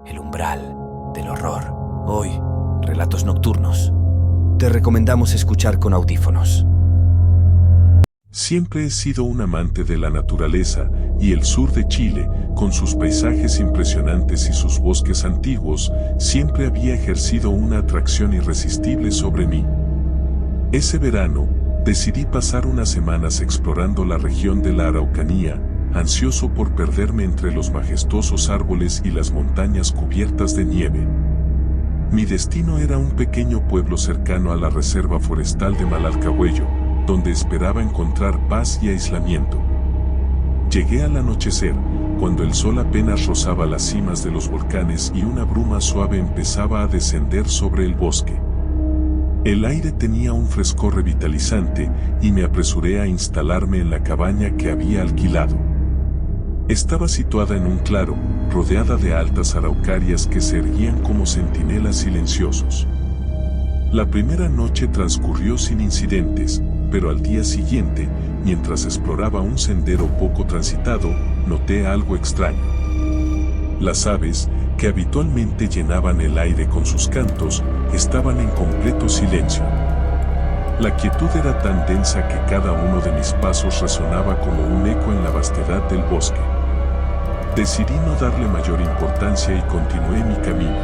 El umbral del horror. Hoy, relatos nocturnos. Te recomendamos escuchar con audífonos. Siempre he sido un amante de la naturaleza, y el sur de Chile, con sus paisajes impresionantes y sus bosques antiguos, siempre había ejercido una atracción irresistible sobre mí. Ese verano, decidí pasar unas semanas explorando la región de la Araucanía, ansioso por perderme entre los majestuosos árboles y las montañas cubiertas de nieve. Mi destino era un pequeño pueblo cercano a la reserva forestal de Malalcahuello, donde esperaba encontrar paz y aislamiento. Llegué al anochecer, cuando el sol apenas rozaba las cimas de los volcanes y una bruma suave empezaba a descender sobre el bosque. El aire tenía un frescor revitalizante y me apresuré a instalarme en la cabaña que había alquilado. Estaba situada en un claro, rodeada de altas araucarias que se erguían como centinelas silenciosos. La primera noche transcurrió sin incidentes, pero al día siguiente, mientras exploraba un sendero poco transitado, noté algo extraño. Las aves, que habitualmente llenaban el aire con sus cantos, estaban en completo silencio. La quietud era tan densa que cada uno de mis pasos resonaba como un eco en la vastedad del bosque. Decidí no darle mayor importancia y continué mi camino.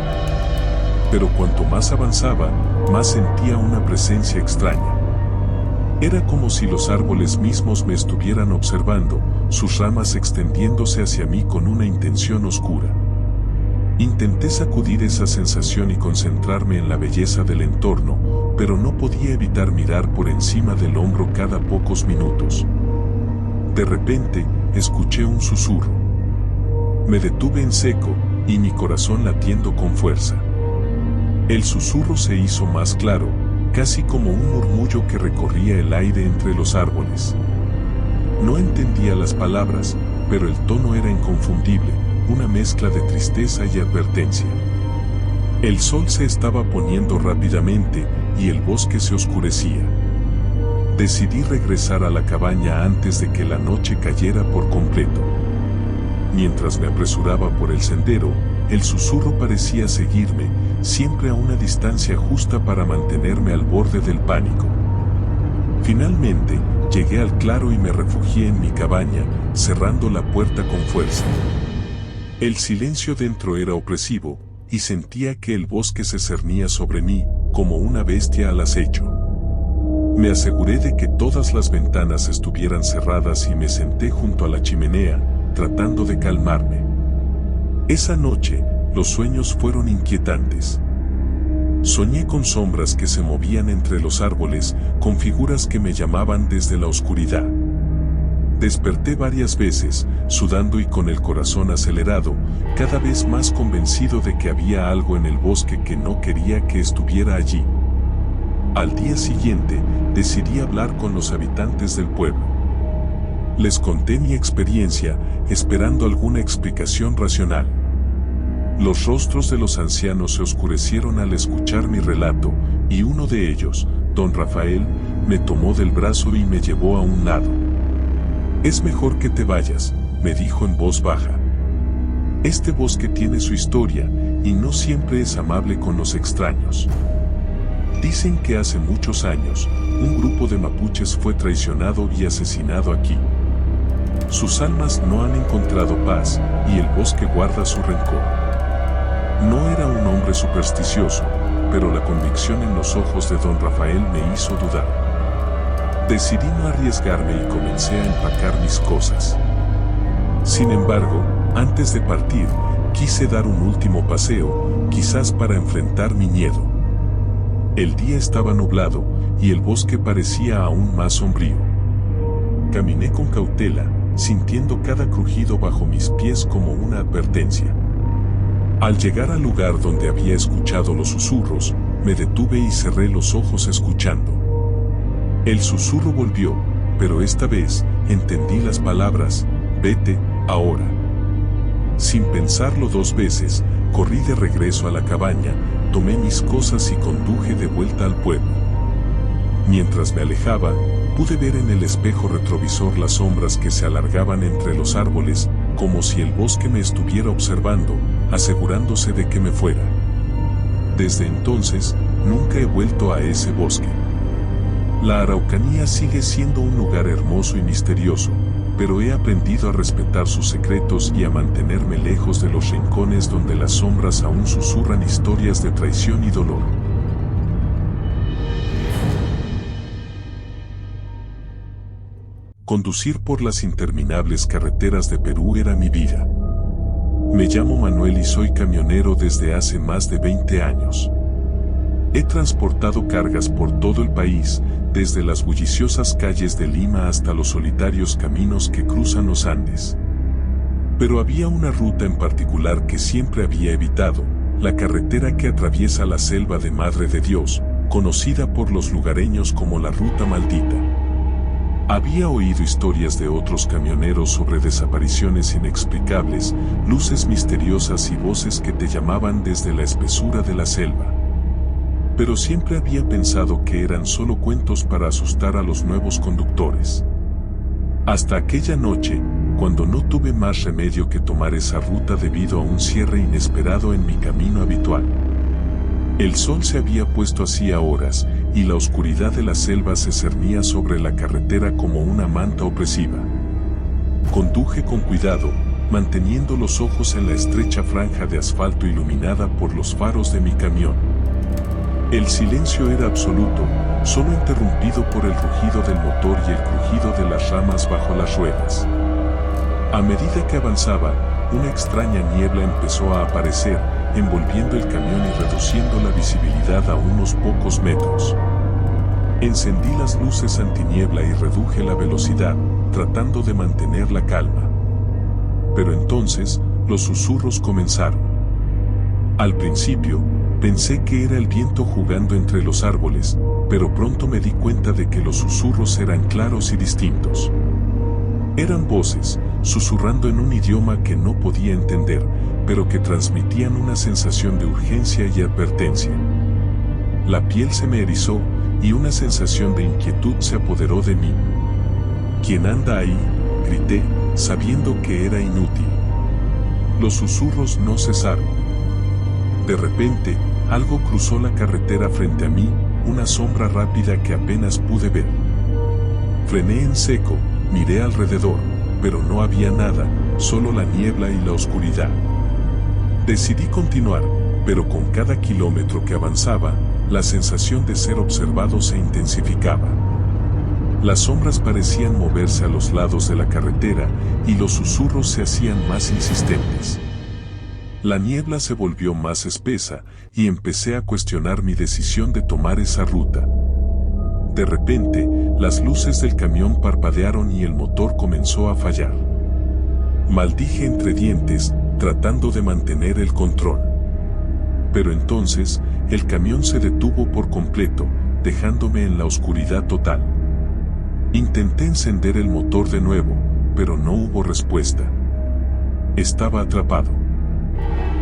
Pero cuanto más avanzaba, más sentía una presencia extraña. Era como si los árboles mismos me estuvieran observando, sus ramas extendiéndose hacia mí con una intención oscura. Intenté sacudir esa sensación y concentrarme en la belleza del entorno, pero no podía evitar mirar por encima del hombro cada pocos minutos. De repente, escuché un susurro. Me detuve en seco, y mi corazón latiendo con fuerza. El susurro se hizo más claro, casi como un murmullo que recorría el aire entre los árboles. No entendía las palabras, pero el tono era inconfundible, una mezcla de tristeza y advertencia. El sol se estaba poniendo rápidamente, y el bosque se oscurecía. Decidí regresar a la cabaña antes de que la noche cayera por completo. Mientras me apresuraba por el sendero, el susurro parecía seguirme, siempre a una distancia justa para mantenerme al borde del pánico. Finalmente, llegué al claro y me refugié en mi cabaña, cerrando la puerta con fuerza. El silencio dentro era opresivo, y sentía que el bosque se cernía sobre mí, como una bestia al acecho. Me aseguré de que todas las ventanas estuvieran cerradas y me senté junto a la chimenea, tratando de calmarme. Esa noche, los sueños fueron inquietantes. Soñé con sombras que se movían entre los árboles, con figuras que me llamaban desde la oscuridad. Desperté varias veces, sudando y con el corazón acelerado, cada vez más convencido de que había algo en el bosque que no quería que estuviera allí. Al día siguiente, decidí hablar con los habitantes del pueblo. Les conté mi experiencia, esperando alguna explicación racional. Los rostros de los ancianos se oscurecieron al escuchar mi relato, y uno de ellos, don Rafael, me tomó del brazo y me llevó a un lado. «Es mejor que te vayas», me dijo en voz baja. «Este bosque tiene su historia, y no siempre es amable con los extraños. Dicen que hace muchos años, un grupo de mapuches fue traicionado y asesinado aquí. Sus almas no han encontrado paz, y el bosque guarda su rencor». No era un hombre supersticioso, pero la convicción en los ojos de don Rafael me hizo dudar. Decidí no arriesgarme y comencé a empacar mis cosas. Sin embargo, antes de partir, quise dar un último paseo, quizás para enfrentar mi miedo. El día estaba nublado, y el bosque parecía aún más sombrío. Caminé con cautela, sintiendo cada crujido bajo mis pies como una advertencia. Al llegar al lugar donde había escuchado los susurros, me detuve y cerré los ojos escuchando. El susurro volvió, pero esta vez entendí las palabras: «Vete, ahora». Sin pensarlo dos veces, corrí de regreso a la cabaña, tomé mis cosas y conduje de vuelta al pueblo. Mientras me alejaba, pude ver en el espejo retrovisor las sombras que se alargaban entre los árboles, como si el bosque me estuviera observando, asegurándose de que me fuera. Desde entonces, nunca he vuelto a ese bosque. La Araucanía sigue siendo un lugar hermoso y misterioso, pero he aprendido a respetar sus secretos y a mantenerme lejos de los rincones donde las sombras aún susurran historias de traición y dolor. Conducir por las interminables carreteras de Perú era mi vida. Me llamo Manuel y soy camionero desde hace más de 20 años. He transportado cargas por todo el país, desde las bulliciosas calles de Lima hasta los solitarios caminos que cruzan los Andes. Pero había una ruta en particular que siempre había evitado, la carretera que atraviesa la selva de Madre de Dios, conocida por los lugareños como la Ruta Maldita. Había oído historias de otros camioneros sobre desapariciones inexplicables, luces misteriosas y voces que te llamaban desde la espesura de la selva. Pero siempre había pensado que eran solo cuentos para asustar a los nuevos conductores. Hasta aquella noche, cuando no tuve más remedio que tomar esa ruta debido a un cierre inesperado en mi camino habitual. El sol se había puesto hacía horas, y la oscuridad de la selva se cernía sobre la carretera como una manta opresiva. Conduje con cuidado, manteniendo los ojos en la estrecha franja de asfalto iluminada por los faros de mi camión. El silencio era absoluto, solo interrumpido por el rugido del motor y el crujido de las ramas bajo las ruedas. A medida que avanzaba, una extraña niebla empezó a aparecer, envolviendo el camión y reduciendo la visibilidad a unos pocos metros. Encendí las luces antiniebla y reduje la velocidad, tratando de mantener la calma. Pero entonces, los susurros comenzaron. Al principio, pensé que era el viento jugando entre los árboles, pero pronto me di cuenta de que los susurros eran claros y distintos. Eran voces, susurrando en un idioma que no podía entender, pero que transmitían una sensación de urgencia y advertencia. La piel se me erizó, y una sensación de inquietud se apoderó de mí. ¿Quién anda ahí?, grité, sabiendo que era inútil. Los susurros no cesaron. De repente, algo cruzó la carretera frente a mí, una sombra rápida que apenas pude ver. Frené en seco, miré alrededor, pero no había nada, solo la niebla y la oscuridad. Decidí continuar, pero con cada kilómetro que avanzaba, la sensación de ser observado se intensificaba. Las sombras parecían moverse a los lados de la carretera, y los susurros se hacían más insistentes. La niebla se volvió más espesa, y empecé a cuestionar mi decisión de tomar esa ruta. De repente, las luces del camión parpadearon y el motor comenzó a fallar. Maldije entre dientes, tratando de mantener el control. Pero entonces, el camión se detuvo por completo, dejándome en la oscuridad total. Intenté encender el motor de nuevo, pero no hubo respuesta. Estaba atrapado.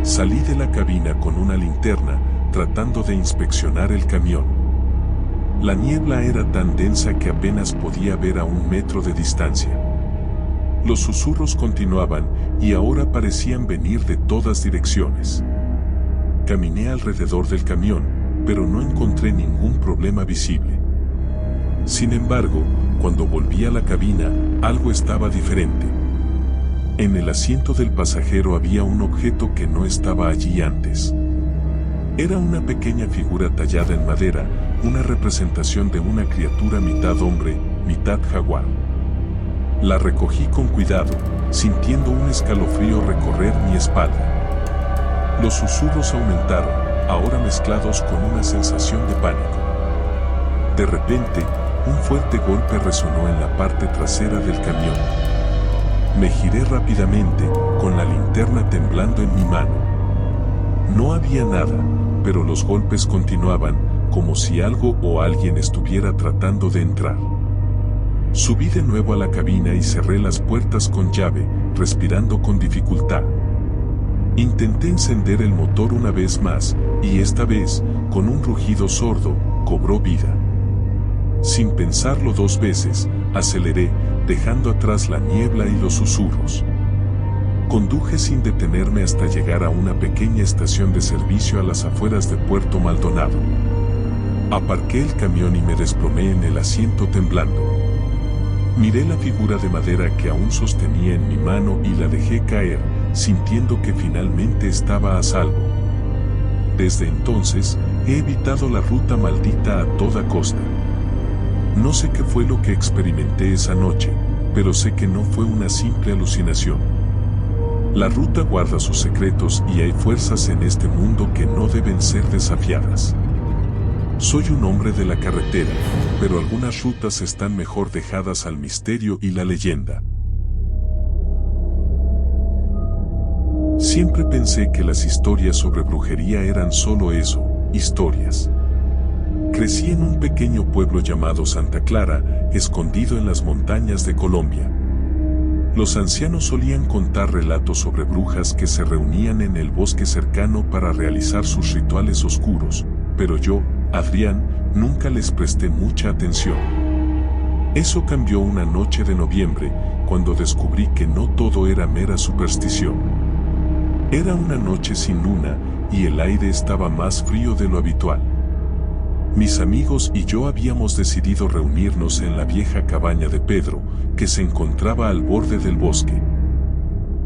Salí de la cabina con una linterna, tratando de inspeccionar el camión. La niebla era tan densa que apenas podía ver a 1 metro de distancia. Los susurros continuaban, y ahora parecían venir de todas direcciones. Caminé alrededor del camión, pero no encontré ningún problema visible. Sin embargo, cuando volví a la cabina, algo estaba diferente. En el asiento del pasajero había un objeto que no estaba allí antes. Era una pequeña figura tallada en madera, una representación de una criatura mitad hombre, mitad jaguar. La recogí con cuidado, sintiendo un escalofrío recorrer mi espalda. Los susurros aumentaron, ahora mezclados con una sensación de pánico. De repente, un fuerte golpe resonó en la parte trasera del camión. Me giré rápidamente, con la linterna temblando en mi mano. No había nada, pero los golpes continuaban, como si algo o alguien estuviera tratando de entrar. Subí de nuevo a la cabina y cerré las puertas con llave, respirando con dificultad. Intenté encender el motor una vez más, y esta vez, con un rugido sordo, cobró vida. Sin pensarlo 2 veces, aceleré, dejando atrás la niebla y los susurros. Conduje sin detenerme hasta llegar a una pequeña estación de servicio a las afueras de Puerto Maldonado. Aparqué el camión y me desplomé en el asiento temblando. Miré la figura de madera que aún sostenía en mi mano y la dejé caer, sintiendo que finalmente estaba a salvo. Desde entonces, he evitado la ruta maldita a toda costa. No sé qué fue lo que experimenté esa noche, pero sé que no fue una simple alucinación. La ruta guarda sus secretos y hay fuerzas en este mundo que no deben ser desafiadas. Soy un hombre de la carretera, pero algunas rutas están mejor dejadas al misterio y la leyenda. Siempre pensé que las historias sobre brujería eran solo eso, historias. Crecí en un pequeño pueblo llamado Santa Clara, escondido en las montañas de Colombia. Los ancianos solían contar relatos sobre brujas que se reunían en el bosque cercano para realizar sus rituales oscuros, pero yo, Adrián, nunca les presté mucha atención. Eso cambió una noche de noviembre, cuando descubrí que no todo era mera superstición. Era una noche sin luna, y el aire estaba más frío de lo habitual. Mis amigos y yo habíamos decidido reunirnos en la vieja cabaña de Pedro, que se encontraba al borde del bosque.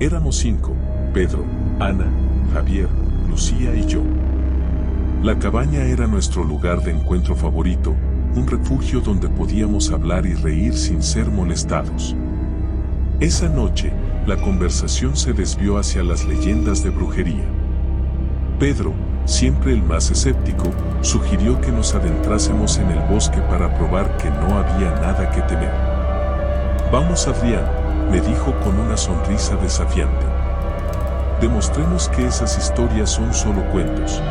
Éramos 5, Pedro, Ana, Javier, Lucía y yo. La cabaña era nuestro lugar de encuentro favorito, un refugio donde podíamos hablar y reír sin ser molestados. Esa noche, la conversación se desvió hacia las leyendas de brujería. Pedro, siempre el más escéptico, sugirió que nos adentrásemos en el bosque para probar que no había nada que temer. «Vamos, Adrián», me dijo con una sonrisa desafiante. «Demostremos que esas historias son solo cuentos».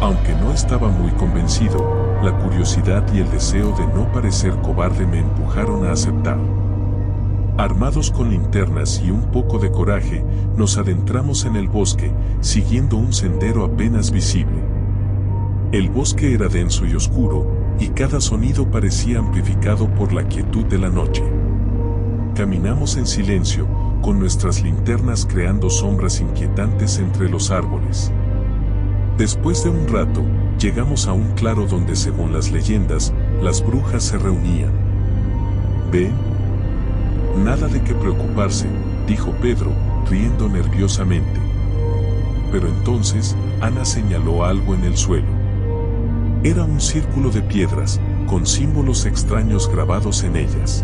Aunque no estaba muy convencido, la curiosidad y el deseo de no parecer cobarde me empujaron a aceptar. Armados con linternas y un poco de coraje, nos adentramos en el bosque, siguiendo un sendero apenas visible. El bosque era denso y oscuro, y cada sonido parecía amplificado por la quietud de la noche. Caminamos en silencio, con nuestras linternas creando sombras inquietantes entre los árboles. Después de un rato, llegamos a un claro donde, según las leyendas, las brujas se reunían. «¿Ven? Nada de qué preocuparse», dijo Pedro, riendo nerviosamente. Pero entonces, Ana señaló algo en el suelo. Era un círculo de piedras, con símbolos extraños grabados en ellas.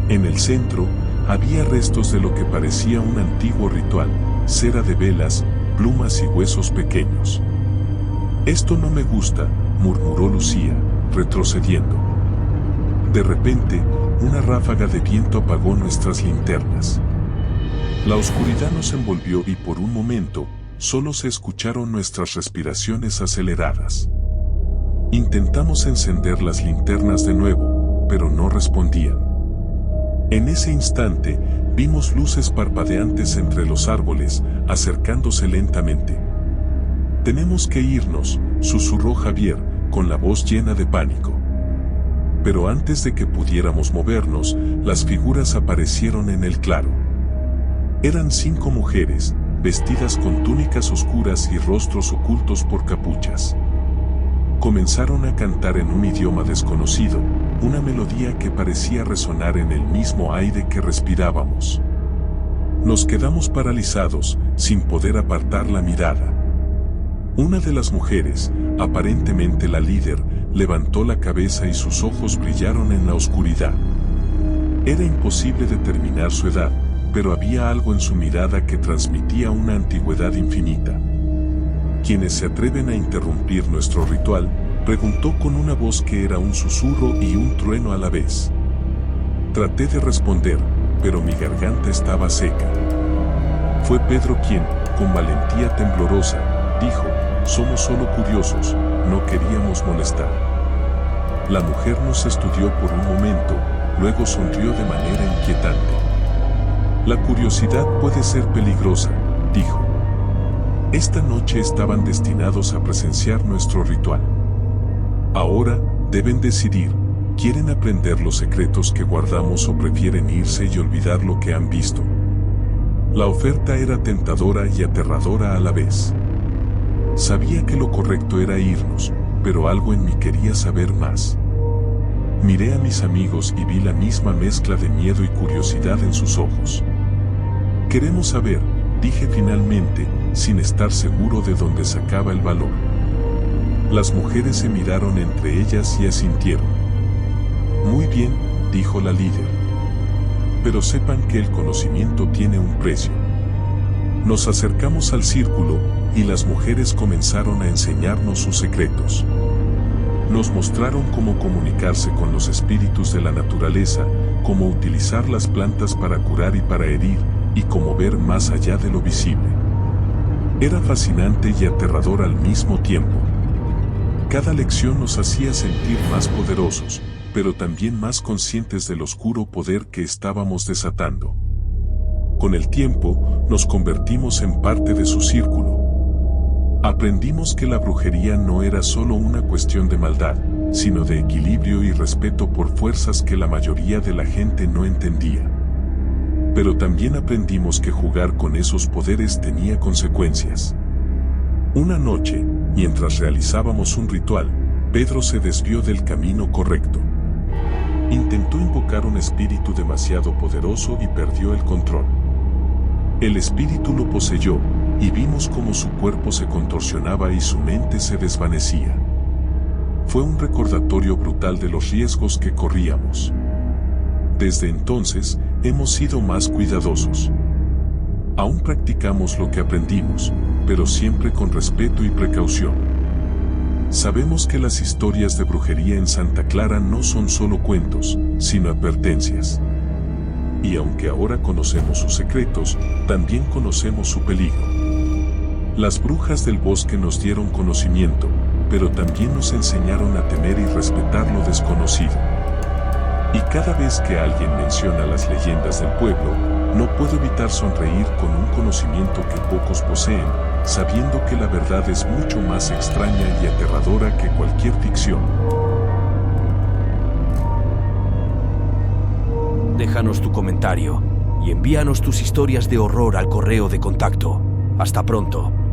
En el centro, había restos de lo que parecía un antiguo ritual, cera de velas, plumas y huesos pequeños. «Esto no me gusta», murmuró Lucía, retrocediendo. De repente, una ráfaga de viento apagó nuestras linternas. La oscuridad nos envolvió y por un momento, solo se escucharon nuestras respiraciones aceleradas. Intentamos encender las linternas de nuevo, pero no respondían. En ese instante, vimos luces parpadeantes entre los árboles, acercándose lentamente. «Tenemos que irnos», susurró Javier, con la voz llena de pánico. Pero antes de que pudiéramos movernos, las figuras aparecieron en el claro. Eran 5 mujeres, vestidas con túnicas oscuras y rostros ocultos por capuchas. Comenzaron a cantar en un idioma desconocido, una melodía que parecía resonar en el mismo aire que respirábamos. Nos quedamos paralizados, sin poder apartar la mirada. Una de las mujeres, aparentemente la líder, levantó la cabeza y sus ojos brillaron en la oscuridad. Era imposible determinar su edad, pero había algo en su mirada que transmitía una antigüedad infinita. «¿Quiénes se atreven a interrumpir nuestro ritual?», preguntó con una voz que era un susurro y un trueno a la vez. Traté de responder, pero mi garganta estaba seca. Fue Pedro quien, con valentía temblorosa, dijo: «Somos solo curiosos, no queríamos molestar». La mujer nos estudió por un momento, luego sonrió de manera inquietante. «La curiosidad puede ser peligrosa», dijo. Esta noche estaban destinados a presenciar nuestro ritual. Ahora, deben decidir, ¿quieren aprender los secretos que guardamos o prefieren irse y olvidar lo que han visto? La oferta era tentadora y aterradora a la vez. Sabía que lo correcto era irnos, pero algo en mí quería saber más. Miré a mis amigos y vi la misma mezcla de miedo y curiosidad en sus ojos. Queremos saber, dije finalmente, sin estar seguro de dónde sacaba el valor. Las mujeres se miraron entre ellas y asintieron. Muy bien, dijo la líder. Pero sepan que el conocimiento tiene un precio. Nos acercamos al círculo y las mujeres comenzaron a enseñarnos sus secretos. Nos mostraron cómo comunicarse con los espíritus de la naturaleza, cómo utilizar las plantas para curar y para herir, y cómo ver más allá de lo visible. Era fascinante y aterrador al mismo tiempo. Cada lección nos hacía sentir más poderosos, pero también más conscientes del oscuro poder que estábamos desatando. Con el tiempo, nos convertimos en parte de su círculo. Aprendimos que la brujería no era solo una cuestión de maldad, sino de equilibrio y respeto por fuerzas que la mayoría de la gente no entendía. Pero también aprendimos que jugar con esos poderes tenía consecuencias. Una noche, mientras realizábamos un ritual, Pedro se desvió del camino correcto. Intentó invocar un espíritu demasiado poderoso y perdió el control. El espíritu lo poseyó, y vimos cómo su cuerpo se contorsionaba y su mente se desvanecía. Fue un recordatorio brutal de los riesgos que corríamos. Desde entonces, hemos sido más cuidadosos. Aún practicamos lo que aprendimos, pero siempre con respeto y precaución. Sabemos que las historias de brujería en Santa Clara no son solo cuentos, sino advertencias. Y aunque ahora conocemos sus secretos, también conocemos su peligro. Las brujas del bosque nos dieron conocimiento, pero también nos enseñaron a temer y respetar lo desconocido. Y cada vez que alguien menciona las leyendas del pueblo, no puedo evitar sonreír con un conocimiento que pocos poseen, sabiendo que la verdad es mucho más extraña y aterradora que cualquier ficción. Déjanos tu comentario y envíanos tus historias de horror al correo de contacto. Hasta pronto.